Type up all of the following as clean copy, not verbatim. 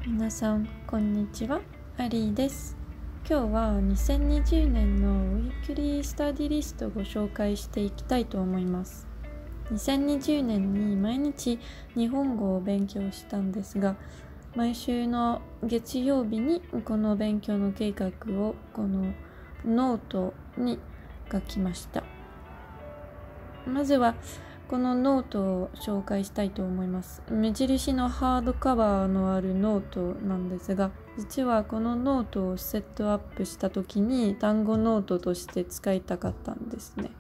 皆さんこんにちは、アリーです。今日は2020年のウィークリースタディリストをご紹介していきたいと思います。2020年に毎日日本語を勉強したんですが、毎週の月曜日にこの勉強の計画をこのノートに書きました。まずはこのノートを紹介したいと思います。無印のハードカバーのあるノートなんですが、実はこのノートをセットアップした時に単語ノートとして使いたかったんですね。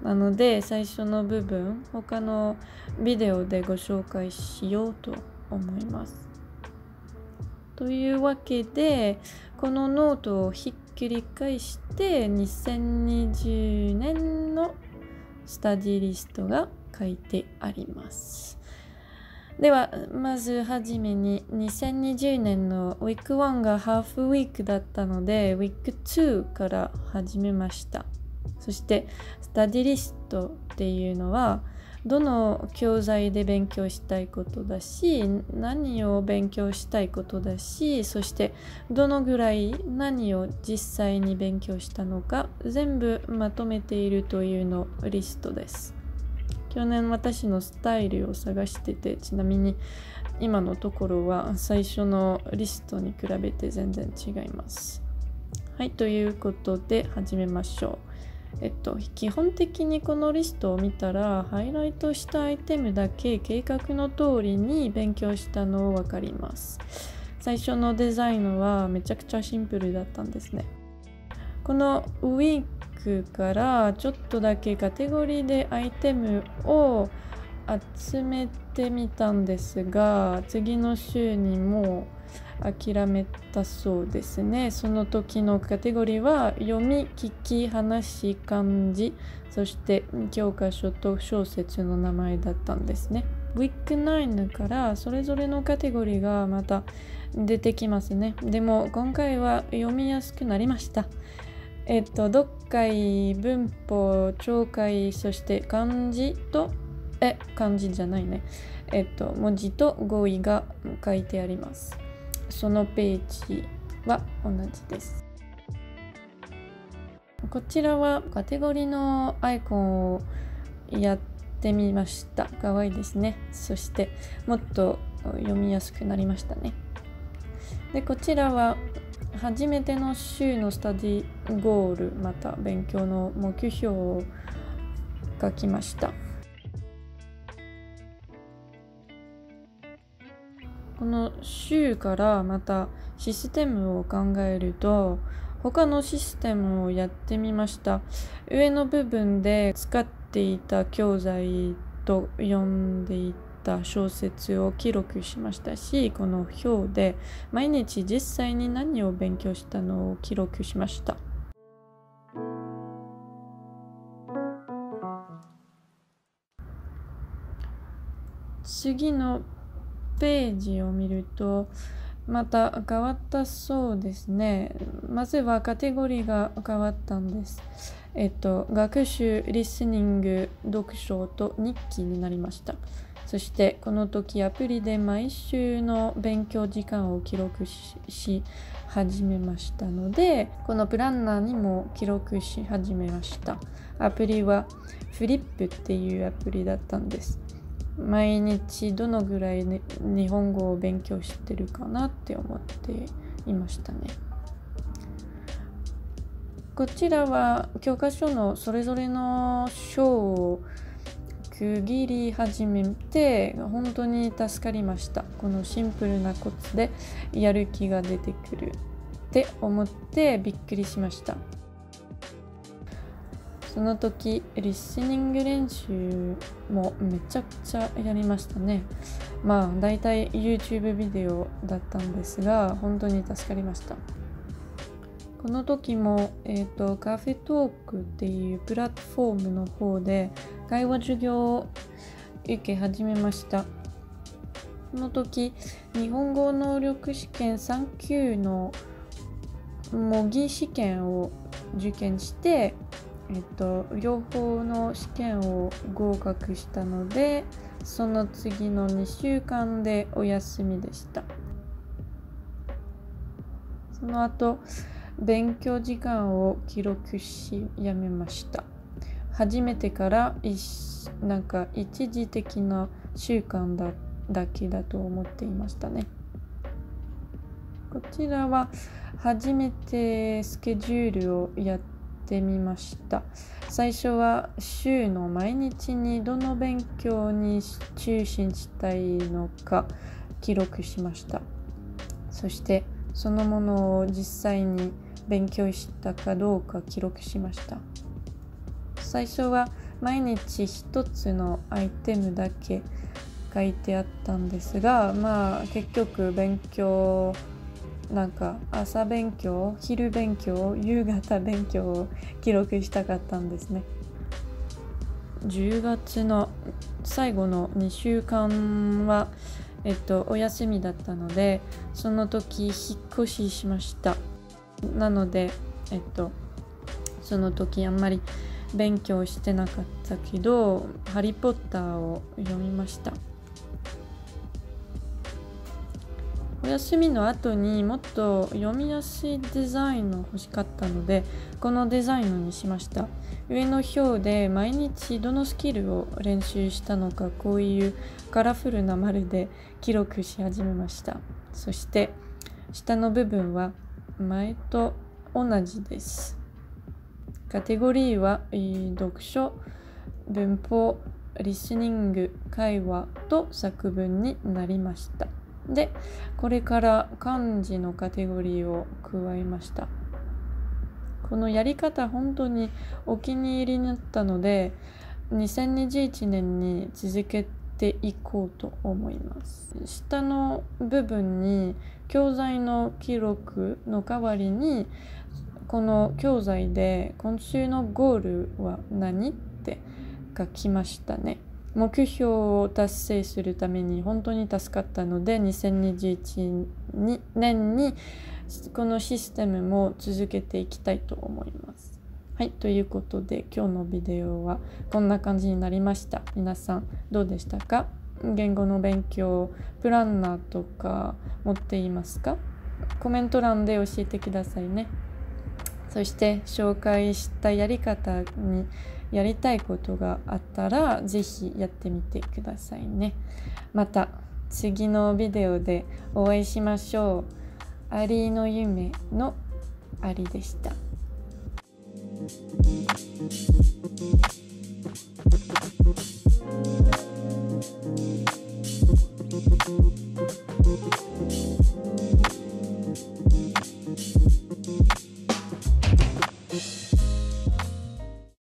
なので最初の部分、他のビデオでご紹介しようと思います。というわけで、このノートをひっくり返して2020年のスタディリストが書いてあります。ではまずはじめに2020年のウィーク1がハーフウィークだったのでウィーク2から始めました。そしてスタディリストっていうのはどの教材で勉強したいことだし、何を勉強したいことだし、そしてどのぐらい何を実際に勉強したのか全部まとめているというのリストです。去年私のスタイルを探してて、ちなみに今のところは最初のリストに比べて全然違います。はい、ということで始めましょう。基本的にこのリストを見たらハイライトしたアイテムだけ計画の通りに勉強したの分かります。最初のデザインはめちゃくちゃシンプルだったんですね。このウィークからちょっとだけカテゴリーでアイテムを集めてみたんですが、次の週にも諦めたそうですね。その時のカテゴリーは読み、聞き、話、漢字、そして教科書と小説の名前だったんですね。ウィーク9からそれぞれのカテゴリーがまた出てきますね。でも今回は読みやすくなりました。読解、文法、聴解、そして漢字と漢字じゃないね。文字と語彙が書いてあります。そのページは同じです。こちらはカテゴリーのアイコンをやってみました。かわいいですね。そしてもっと読みやすくなりましたね。で、こちらは初めての週のスタディゴール、また勉強の目標を書きました。この週からまたシステムを考えると、他のシステムをやってみました。上の部分で使っていた教材と読んでいた小説を記録しましたし、この表で毎日実際に何を勉強したのを記録しました。次のページを見るとまた変わったそうですね。まずはカテゴリーが変わったんです。学習、リスニング、読書と日記になりました。そしてこの時アプリで毎週の勉強時間を記録し始めましたので、このプランナーにも記録し始めました。アプリはフリップっていうアプリだったんです。毎日どのぐらい、日本語を勉強してるかなって思っていましたね。こちらは教科書のそれぞれの章を区切り始めて本当に助かりました。このシンプルなコツでやる気が出てくるって思ってびっくりしました。その時リスニング練習もめちゃくちゃやりましたね。だいたい YouTube ビデオだったんですが本当に助かりました。この時も、カフェトークっていうプラットフォームの方で会話授業を受け始めました。この時日本語能力試験3級の模擬試験を受験して両方の試験を合格したので、その次の2週間でお休みでした。その後、勉強時間を記録しやめました。初めてから一時的な習慣だけだと思っていましたね。こちらは初めてスケジュールをやってみました。最初は週の毎日にどの勉強に中心したいのか記録しました。そしてそのものを実際に勉強したかどうか記録しました。最初は毎日一つのアイテムだけ書いてあったんですが、結局勉強朝勉強、昼勉強、夕方勉強を記録したかったんですね。10月の最後の2週間は、お休みだったので、その時引っ越ししました。なので、その時あんまり勉強してなかったけど、ハリーポッターを読みました。お休みの後にもっと読みやすいデザインの欲しかったので、このデザインにしました。上の表で毎日どのスキルを練習したのか、こういうカラフルな丸で記録し始めました。そして下の部分は前と同じです。カテゴリーは読書、文法、リスニング、会話と作文になりました。で、これから漢字のカテゴリーを加えました。このやり方本当にお気に入りになったので、2021年に続けていこうと思います。下の部分に教材の記録の代わりに、この教材で今週のゴールは何って書きましたね。目標を達成するために本当に助かったので、2021年にこのシステムも続けていきたいと思います。はい、ということで今日のビデオはこんな感じになりました。皆さんどうでしたか？言語の勉強、プランナーとか持っていますか？コメント欄で教えてくださいね。そして紹介したやり方にやりたいことがあったらぜひやってみてくださいね。また次のビデオでお会いしましょう。アリの夢のアリでした。